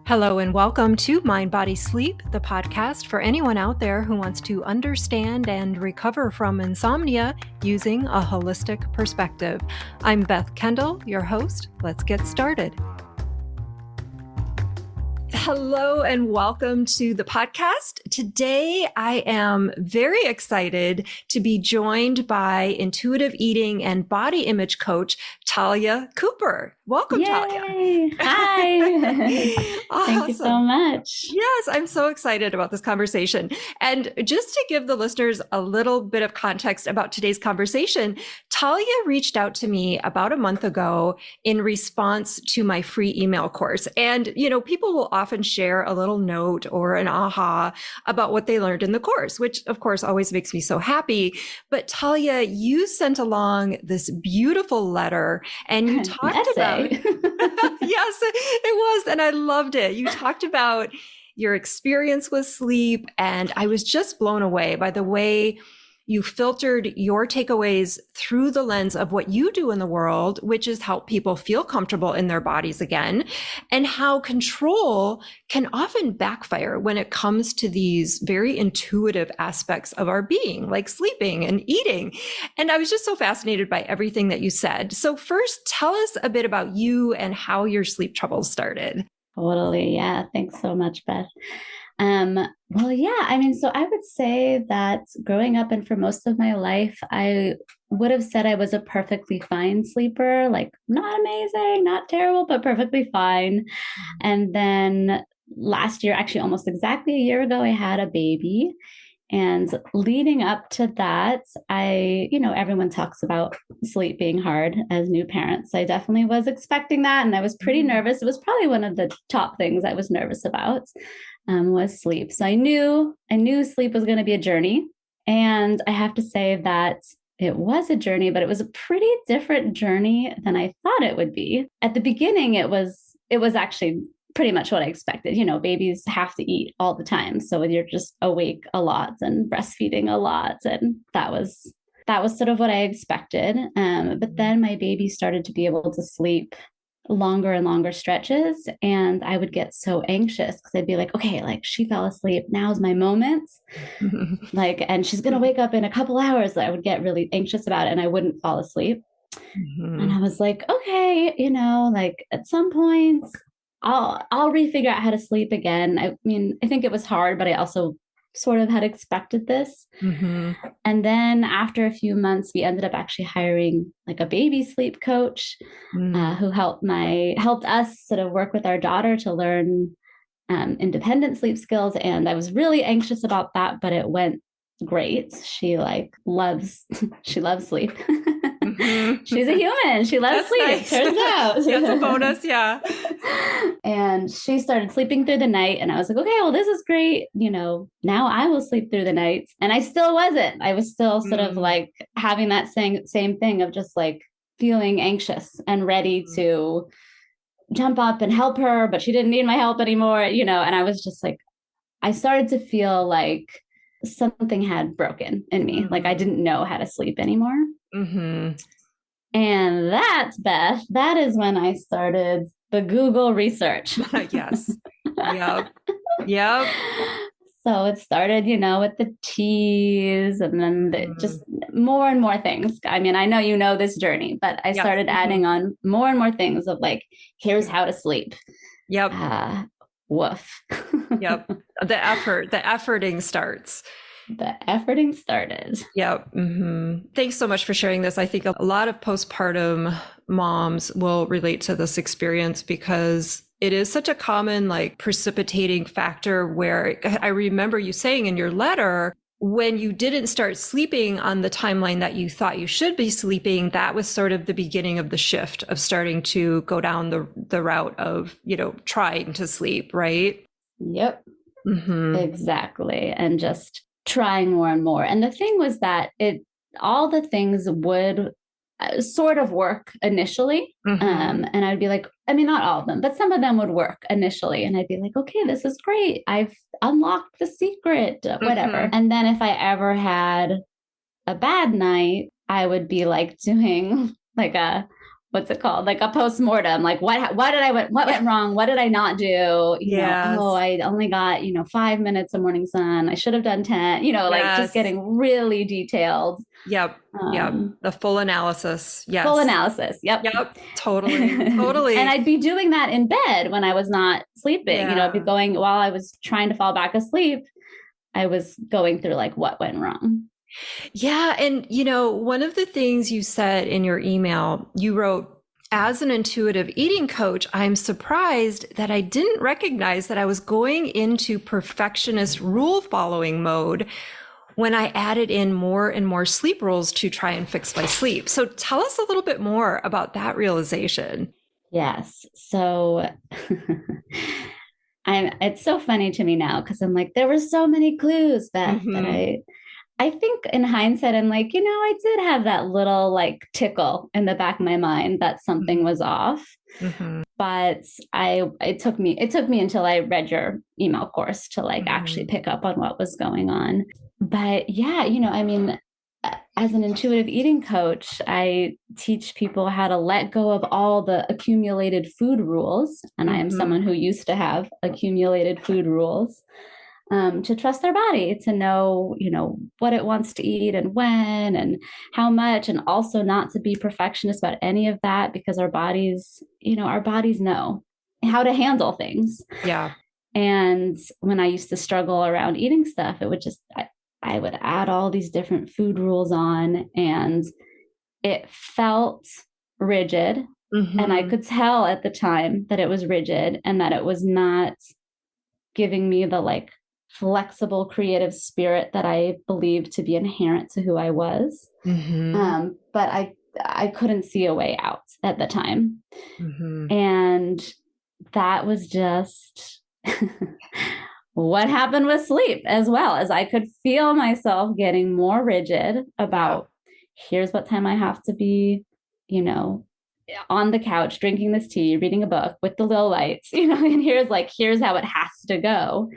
Hello and welcome to Mind, Body, Sleep, the podcast for anyone out there who wants to understand and recover from insomnia using a holistic perspective. I'm Beth, Kendall, your host. Let's get started. Hello and welcome to the podcast. Today, I am very excited to be joined by intuitive eating and body image coach, Talia Cooper. Welcome, Yay. Talia. Hi. Awesome. Thank you so much. Yes, I'm so excited about this conversation. And just to give the listeners a little bit of context about today's conversation, Talia reached out to me about a month ago in response to my free email course. And, people will often share a little note or an aha about what they learned in the course, which of course always makes me so happy. But Talia, you sent along this beautiful letter and you talked about, yes, it was. And I loved it. You talked about your experience with sleep. And I was just blown away by the way you filtered your takeaways through the lens of what you do in the world, which is help people feel comfortable in their bodies again, and how control can often backfire when it comes to these very intuitive aspects of our being, like sleeping and eating. And I was just so fascinated by everything that you said. So first, tell us a bit about you and how your sleep troubles started. Totally. Yeah. Thanks so much, Beth. So I would say that growing up and for most of my life, I would have said I was a perfectly fine sleeper, like not amazing, not terrible, but perfectly fine. And then last year, actually almost exactly a year ago, I had a baby. And leading up to that, everyone talks about sleep being hard as new parents. I definitely was expecting that. And I was pretty nervous. It was probably one of the top things I was nervous about, was sleep. So I knew sleep was going to be a journey. And I have to say that it was a journey, but it was a pretty different journey than I thought it would be. At the beginning, it was actually pretty much what I expected. Babies have to eat all the time. So you're just awake a lot and breastfeeding a lot. And that was sort of what I expected. But then my baby started to be able to sleep longer and longer stretches. And I would get so anxious because I'd be like, okay, like she fell asleep. Now's my moment. And she's going to wake up in a couple hours. I would get really anxious about it and I wouldn't fall asleep. And I was like, okay, at some point I'll refigure out how to sleep again. I mean, I think it was hard, but I also sort of had expected this. And then after a few months, we ended up actually hiring like a baby sleep coach who helped us sort of work with our daughter to learn independent sleep skills. And I was really anxious about that, but it went great. She loves sleep. She's a human. She loves That's sleep. Nice. Turns out. That's a bonus. Yeah. And she started sleeping through the night. And I was like, okay, well, this is great. Now I will sleep through the night. And I still wasn't. I was still sort of like having that same thing of just like feeling anxious and ready to jump up and help her, but she didn't need my help anymore, and I was just like, I started to feel like something had broken in me. Like I didn't know how to sleep anymore. And that's Beth. That is when I started the Google research. Yes. Yep. So it started, with the teas and then just more and more things. I mean, I know you know this journey, but I started adding on more and more things of like, here's how to sleep. Yep. Woof. Yep. The efforting starts. The efforting started. Yep. Thanks so much for sharing this. I think a lot of postpartum moms will relate to this experience because it is such a common precipitating factor where I remember you saying in your letter, when you didn't start sleeping on the timeline that you thought you should be sleeping, that was sort of the beginning of the shift of starting to go down the route of, trying to sleep, right? Yep. Exactly. And just trying more and more. And the thing was that all the things would sort of work initially. And I'd be like, I mean, not all of them, but some of them would work initially. And I'd be like, okay, this is great. I've unlocked the secret, whatever. And then if I ever had a bad night, I would be like doing like a what's it called? Like a postmortem. Like what went wrong? What did I not do? Oh, I only got, 5 minutes of morning sun. I should have done 10, like just getting really detailed. Yep. The full analysis. Yes. Full analysis. Yep. Totally. And I'd be doing that in bed when I was not sleeping, I'd be going while I was trying to fall back asleep. I was going through like what went wrong. Yeah. And, one of the things you said in your email, you wrote, as an intuitive eating coach, I'm surprised that I didn't recognize that I was going into perfectionist rule following mode when I added in more and more sleep rules to try and fix my sleep. So tell us a little bit more about that realization. Yes. So it's so funny to me now because I'm like, there were so many clues, Beth, that I think in hindsight, I'm like, I did have that little like tickle in the back of my mind that something was off. But it took me until I read your email course to like actually pick up on what was going on. But yeah, as an intuitive eating coach, I teach people how to let go of all the accumulated food rules. And I am someone who used to have accumulated food rules. To trust their body, to know, what it wants to eat and when and how much, and also not to be perfectionist about any of that because our bodies know how to handle things. Yeah. And when I used to struggle around eating stuff, it would just, I would add all these different food rules on, and it felt rigid. And I could tell at the time that it was rigid and that it was not giving me the like flexible, creative spirit that I believed to be inherent to who I was. But I couldn't see a way out at the time. And that was just what happened with sleep as well, as I could feel myself getting more rigid about here's what time I have to be, on the couch, drinking this tea, reading a book with the little lights, and here's how it has to go.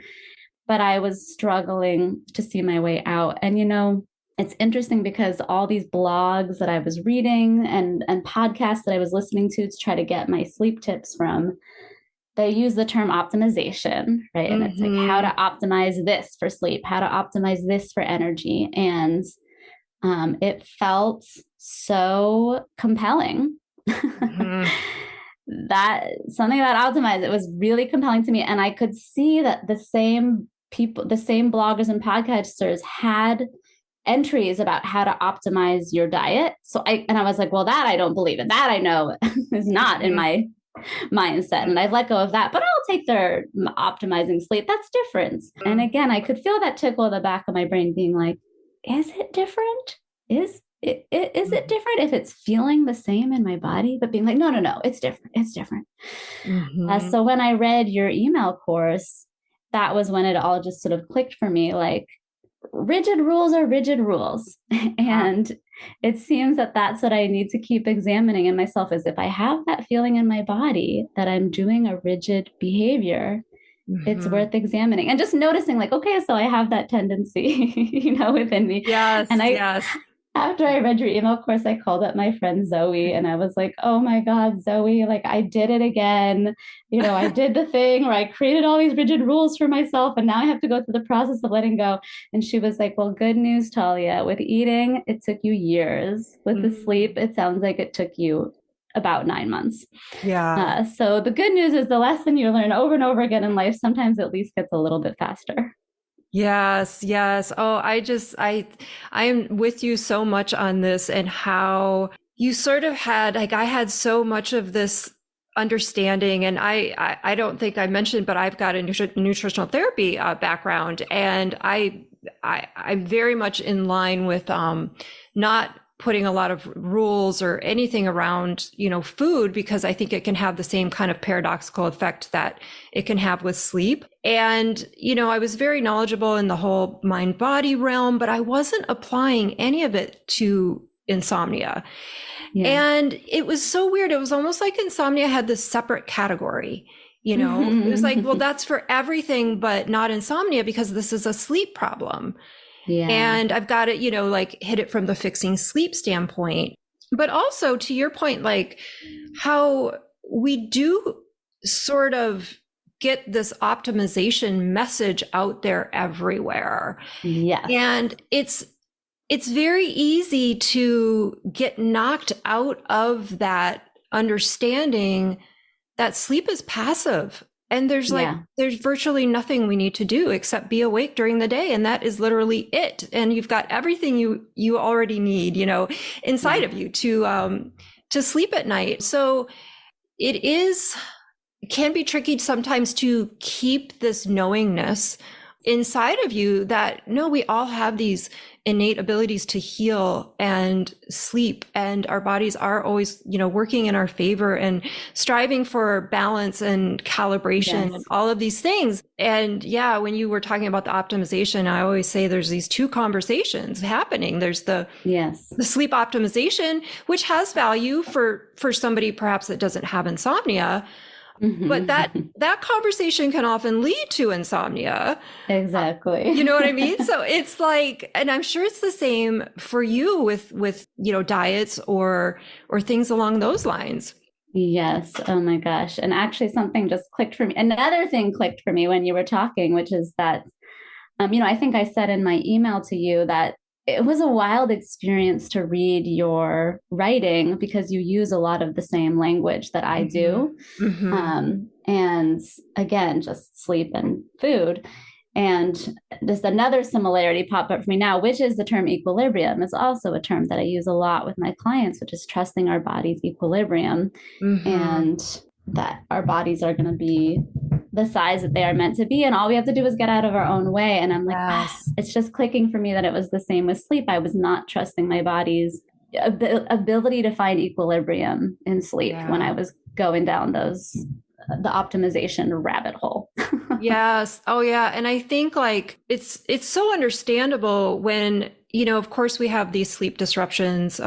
But I was struggling to see my way out. And, it's interesting because all these blogs that I was reading and podcasts that I was listening to try to get my sleep tips from, they use the term optimization, right? And it's like how to optimize this for sleep, how to optimize this for energy. And it felt so compelling. That something about optimize, it was really compelling to me. And I could see that the same people, the same bloggers and podcasters had entries about how to optimize your diet. So I was like, well, that I don't believe in. That I know is not in my mindset. And I've let go of that, but I'll take their optimizing sleep. That's different. And again, I could feel that tickle in the back of my brain being like, is it different? Is it different if it's feeling the same in my body, but being like, no, it's different. It's different. So when I read your email course, that was when it all just sort of clicked for me, like rigid rules are rigid rules. And it seems that that's what I need to keep examining in myself, is if I have that feeling in my body that I'm doing a rigid behavior, it's worth examining and just noticing like, okay, so I have that tendency, within me. Yes. And after I read your email course, I called up my friend Zoe and I was like, oh my God, Zoe, like I did it again. I did the thing where I created all these rigid rules for myself and now I have to go through the process of letting go. And she was like, well, good news, Talia. With eating, it took you years. With the sleep, it sounds like it took you about 9 months. Yeah. So the good news is the lesson you learn over and over again in life sometimes at least gets a little bit faster. Yes. Oh, I am with you so much on this, and how you sort of had, like, I had so much of this understanding, and I don't think I mentioned, but I've got a nutritional therapy background, and I'm very much in line with not putting a lot of rules or anything around, food, because I think it can have the same kind of paradoxical effect that it can have with sleep. And, I was very knowledgeable in the whole mind body realm, but I wasn't applying any of it to insomnia. Yeah. And it was so weird. It was almost like insomnia had this separate category. It was like, well, that's for everything, but not insomnia, because this is a sleep problem. Yeah. And I've got it, like hit it from the fixing sleep standpoint. But also to your point, like how we do sort of get this optimization message out there everywhere. Yes. And it's very easy to get knocked out of that understanding that sleep is passive. And there's virtually nothing we need to do except be awake during the day. And that is literally it. And you've got everything you already need, inside of you to sleep at night. So it can be tricky sometimes to keep this knowingness inside of you that no, we all have these innate abilities to heal and sleep, and our bodies are always, working in our favor and striving for balance and calibration and all of these things. And yeah, when you were talking about the optimization, I always say there's these two conversations happening. There's the sleep optimization, which has value for somebody perhaps that doesn't have insomnia. But that conversation can often lead to insomnia. Exactly. You know what I mean? So it's like, and I'm sure it's the same for you with diets or things along those lines. Yes. Oh my gosh. And actually something just clicked for me. Another thing clicked for me when you were talking, which is that, I think I said in my email to you that it was a wild experience to read your writing because you use a lot of the same language that I do. And again, just sleep and food. And just another similarity popped up for me now, which is the term equilibrium. Is also a term that I use a lot with my clients, which is trusting our body's equilibrium and that our bodies are going to be the size that they are meant to be. And all we have to do is get out of our own way. And I'm like, it's just clicking for me that it was the same with sleep. I was not trusting my body's ability to find equilibrium in sleep when I was going down the optimization rabbit hole. Yes. Oh yeah. And I think like it's so understandable when, of course we have these sleep disruptions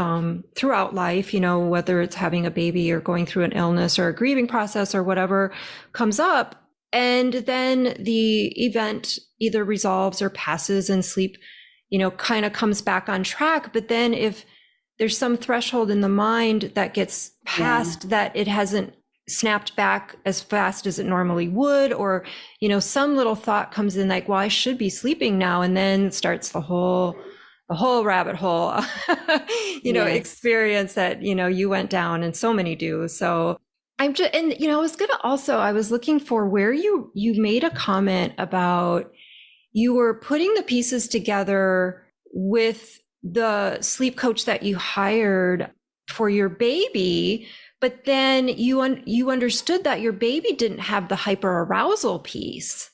throughout life, whether it's having a baby or going through an illness or a grieving process or whatever comes up. And then the event either resolves or passes and sleep, kind of comes back on track. But then if there's some threshold in the mind that gets passed that it hasn't snapped back as fast as it normally would, or, some little thought comes in like, well, I should be sleeping now. And then starts the whole rabbit hole, experience that, you went down, and so many do. So I was looking for where you made a comment about you were putting the pieces together with the sleep coach that you hired for your baby, but then you understood that your baby didn't have the hyperarousal piece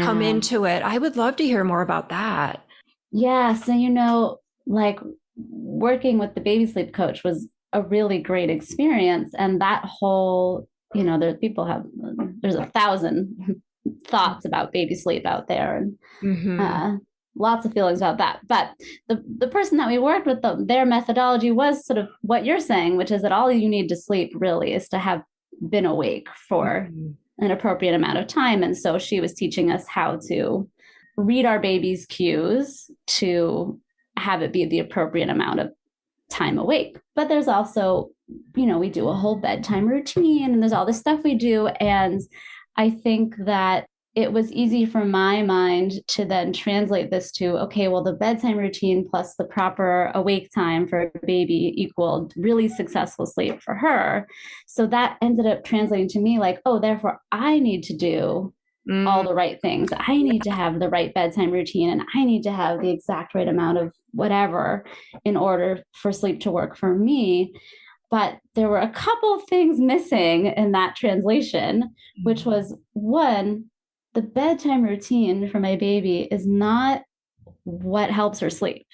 come into it. I would love to hear more about that. Yeah. So, like working with the baby sleep coach was a really great experience. And that whole, there's 1,000 thoughts about baby sleep out there, and lots of feelings about that. But the person that we worked with, their methodology was sort of what you're saying, which is that all you need to sleep really is to have been awake for an appropriate amount of time. And so she was teaching us how to read our baby's cues to have it be the appropriate amount of time awake. But there's also, we do a whole bedtime routine and there's all this stuff we do. And I think that it was easy for my mind to then translate this to, okay, well, the bedtime routine plus the proper awake time for a baby equaled really successful sleep for her. So that ended up translating to me like, oh, therefore I need to do all the right things. I need to have the right bedtime routine and I need to have the exact right amount of whatever in order for sleep to work for me. But there were a couple of things missing in that translation, which was one, the bedtime routine for my baby is not what helps her sleep.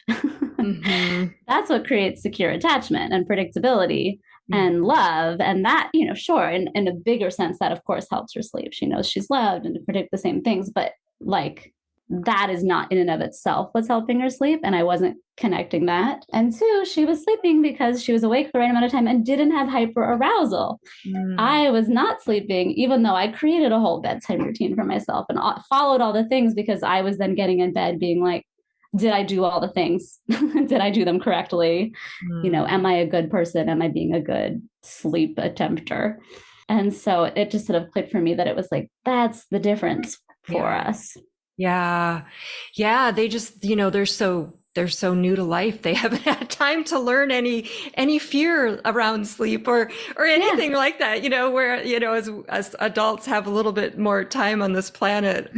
That's what creates secure attachment and predictability and love. And that, sure, in a bigger sense, that of course helps her sleep. She knows she's loved and to predict the same things, but like that is not in and of itself what's helping her sleep. And I wasn't connecting that. And two, she was sleeping because she was awake for the right amount of time and didn't have hyperarousal. I was not sleeping, even though I created a whole bedtime routine for myself and followed all the things because I was then getting in bed being like, did I do all the things? Did I do them correctly? Am I a good person? Am I being a good sleep attempter? And so it just sort of clicked for me that it was like, that's the difference for us. Yeah. Yeah. They just, they're so new to life. They haven't had time to learn any fear around sleep or anything like that, where, as adults have a little bit more time on this planet.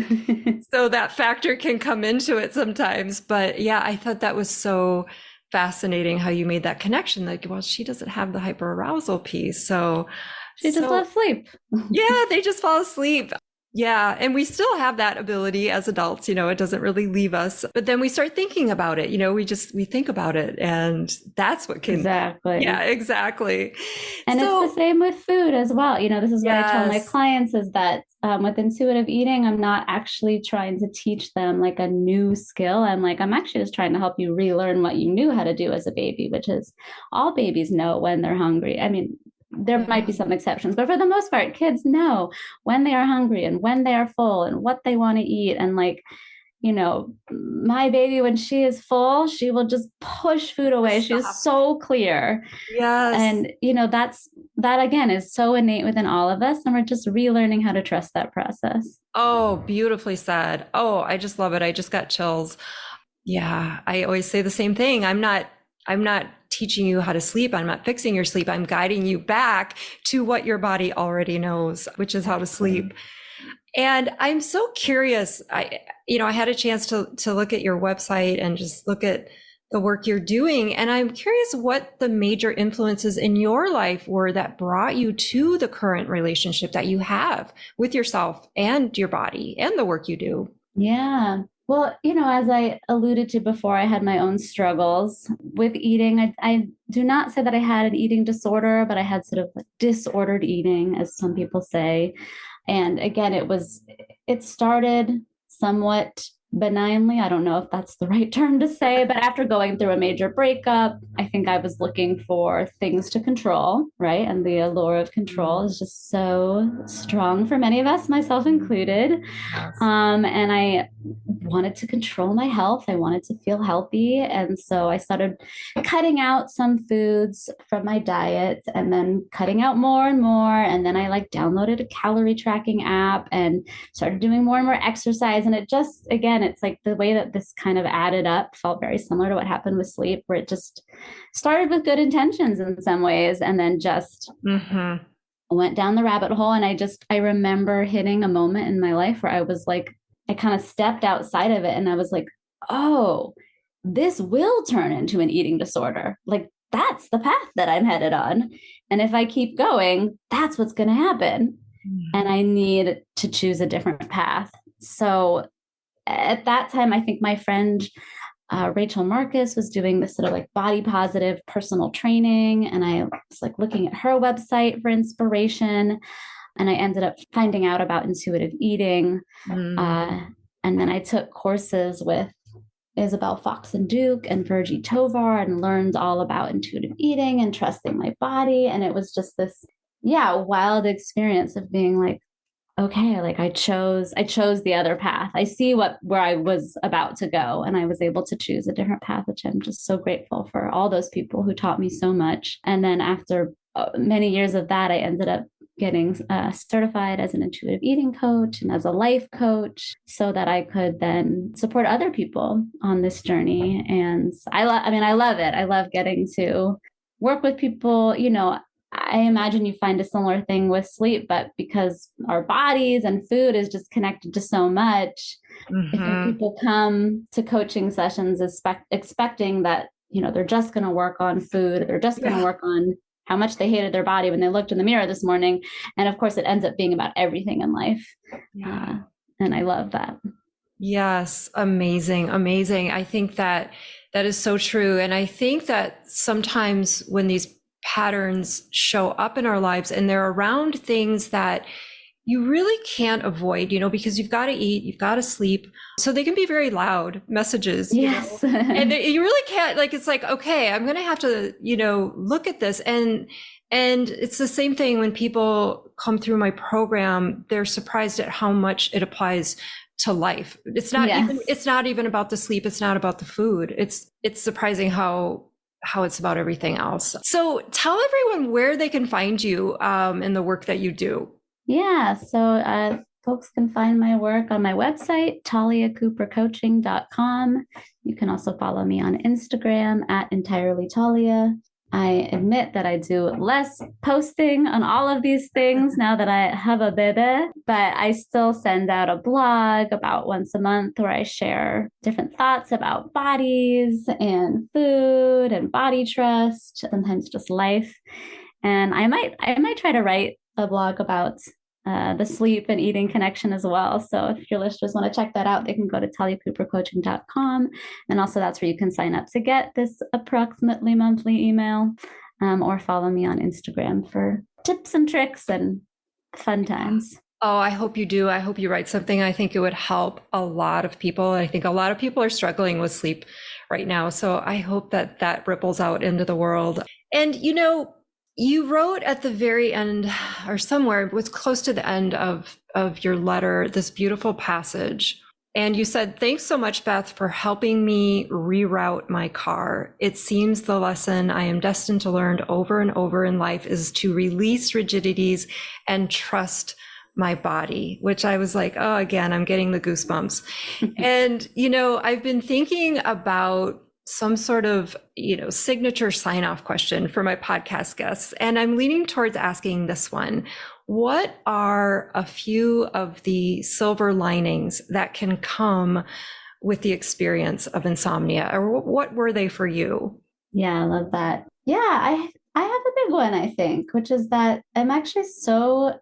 So that factor can come into it sometimes. But yeah, I thought that was so fascinating how you made that connection. Like, well, she doesn't have the hyperarousal piece. So she just loves sleep. Yeah, they just fall asleep. Yeah. And we still have that ability as adults, it doesn't really leave us. But then we start thinking about it, we think about it, and that's what can. Exactly. Yeah, exactly. And so, it's the same with food as well. This is what I tell my clients is that with intuitive eating, I'm not actually trying to teach them like a new skill. I'm actually just trying to help you relearn what you knew how to do as a baby, which is all babies know when they're hungry. I mean, there might be some exceptions, but for the most part, kids know when they are hungry and when they are full and what they want to eat. And my baby, when she is full, she will just push food away. She is so clear. Yes. And, that again is so innate within all of us. And we're just relearning how to trust that process. Oh, beautifully said. Oh, I just love it. I just got chills. Yeah. I always say the same thing. I'm not teaching you how to sleep. I'm not fixing your sleep. I'm guiding you back to what your body already knows, which is how to sleep. And I'm so curious. I had a chance to look at your website and just look at the work you're doing. And I'm curious what the major influences in your life were that brought you to the current relationship that you have with yourself and your body and the work you do. Yeah. Well, as I alluded to before, I had my own struggles with eating. I do not say that I had an eating disorder, but I had sort of like disordered eating, as some people say. And again, it started somewhat benignly. I don't know if that's the right term to say, but after going through a major breakup, I think I was looking for things to control, right? And the allure of control is just so strong for many of us, myself included. Yes. And I wanted to control my health. I wanted to feel healthy. And so I started cutting out some foods from my diet and then cutting out more and more. And then I downloaded a calorie tracking app and started doing more and more exercise. And it just, again, it's like the way that this kind of added up felt very similar to what happened with sleep, where it just started with good intentions in some ways and then just went down the rabbit hole. And I remember hitting a moment in my life where I was like, I kind of stepped outside of it and I was like, oh, this will turn into an eating disorder. Like, that's the path that I'm headed on. And if I keep going, that's what's going to happen. And I need to choose a different path. So at that time, I think my friend Rachel Marcus was doing this sort of like body positive personal training. And I was like looking at her website for inspiration. And I ended up finding out about intuitive eating. And then I took courses with Isabel Fox and Duke and Virgie Tovar and learned all about intuitive eating and trusting my body. And it was just this, wild experience of being like, okay, like I chose the other path. I see where I was about to go, and I was able to choose a different path, which I'm just so grateful for all those people who taught me so much. And then after many years of that, I ended up getting certified as an intuitive eating coach and as a life coach so that I could then support other people on this journey. And I love it. I love getting to work with people. I imagine you find a similar thing with sleep, but because our bodies and food is just connected to so much, if people come to coaching sessions expecting that, they're just going to work on food, they're just going to work on how much they hated their body when they looked in the mirror this morning. And of course, it ends up being about everything in life. And I love that. Yes. Amazing. Amazing. I think that is so true. And I think that sometimes when these patterns show up in our lives and they're around things that you really can't avoid, because you've got to eat, you've got to sleep. So they can be very loud messages, yes. And you really can't, it's like, okay, I'm going to have to, look at this. And it's the same thing when people come through my program, they're surprised at how much it applies to life. It's not Yes. it's not even about the sleep. It's not about the food. It's surprising how it's about everything else. So tell everyone where they can find you in the work that you do. Yeah. So folks can find my work on my website, taliacoopercoaching.com. You can also follow me on Instagram at entirelytalia. I admit that I do less posting on all of these things now that I have a baby, but I still send out a blog about once a month where I share different thoughts about bodies and food and body trust, sometimes just life. And I might try to write a blog about the sleep and eating connection as well. So if your listeners want to check that out, they can go to taliacoopercoaching.com. And also that's where you can sign up to get this approximately monthly email, or follow me on Instagram for tips and tricks and fun times. Oh, I hope you do. I hope you write something. I think it would help a lot of people. I think a lot of people are struggling with sleep right now. So I hope that ripples out into the world. And, you wrote at the very end, or somewhere, it was close to the end of your letter, this beautiful passage. And you said, "Thanks so much, Beth, for helping me reroute my car. It seems the lesson I am destined to learn over and over in life is to release rigidities and trust my body," which I was like, oh, again, I'm getting the goosebumps. And, I've been thinking about some sort of, signature sign-off question for my podcast guests. And I'm leaning towards asking this one. What are a few of the silver linings that can come with the experience of insomnia? Or what were they for you? Yeah, I love that. Yeah, I have a big one, I think, which is that I'm actually so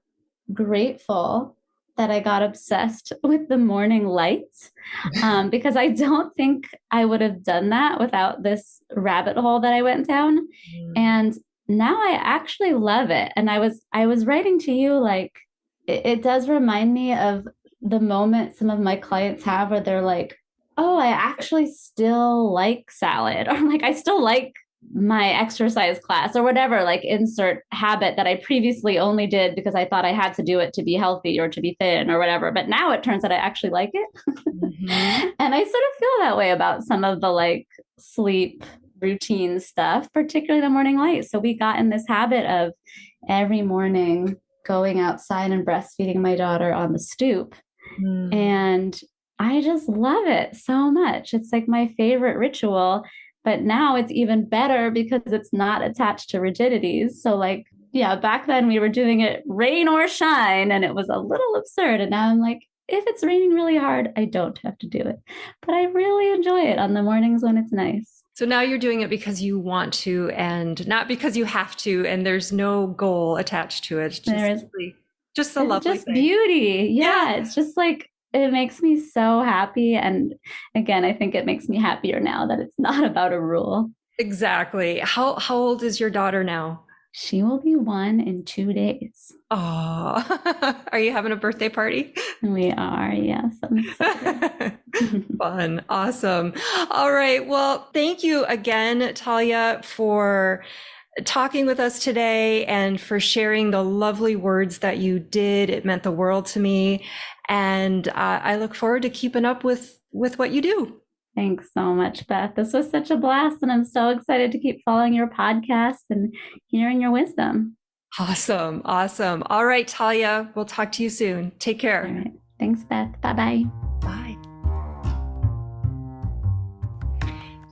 grateful that I got obsessed with the morning lights, because I don't think I would have done that without this rabbit hole that I went down. And now I actually love it. And I was writing to you, like, it does remind me of the moment some of my clients have where they're like, oh, I actually still like salad, or like, I still like my exercise class, or whatever, like insert habit that I previously only did because I thought I had to do it to be healthy or to be thin or whatever. But now it turns out I actually like it. Mm-hmm. And I sort of feel that way about some of the like sleep routine stuff, particularly the morning light. So we got in this habit of every morning going outside and breastfeeding my daughter on the stoop. And I just love it so much. It's like my favorite ritual. But now it's even better because it's not attached to rigidities. So like, yeah, back then we were doing it rain or shine, and it was a little absurd. And now I'm like, if it's raining really hard, I don't have to do it. But I really enjoy it on the mornings when it's nice. So now you're doing it because you want to and not because you have to, and there's no goal attached to it. It's just a lovely just thing. Beauty. Yeah, it's just like, it makes me so happy. And again, I think it makes me happier now that it's not about a rule. Exactly. How old is your daughter now? She will be 1 in 2 days. Oh, are you having a birthday party? We are, yes. I'm excited. Fun. Awesome. All right. Well, thank you again, Talia, for talking with us today and for sharing the lovely words that you did. It meant the world to me. And I look forward to keeping up with what you do. Thanks so much, Beth. This was such a blast, and I'm so excited to keep following your podcast and hearing your wisdom. Awesome. Awesome. All right, Talia, we'll talk to you soon. Take care. All right. Thanks, Beth. Bye-bye. Bye.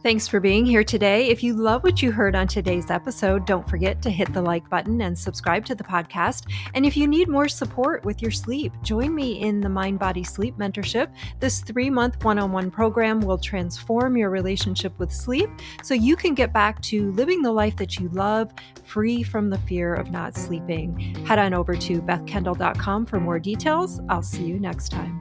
Thanks for being here today. If you love what you heard on today's episode, don't forget to hit the like button and subscribe to the podcast. And if you need more support with your sleep, join me in the Mind Body Sleep Mentorship. This 3-month one-on-one program will transform your relationship with sleep so you can get back to living the life that you love, free from the fear of not sleeping. Head on over to bethkendall.com for more details. I'll see you next time.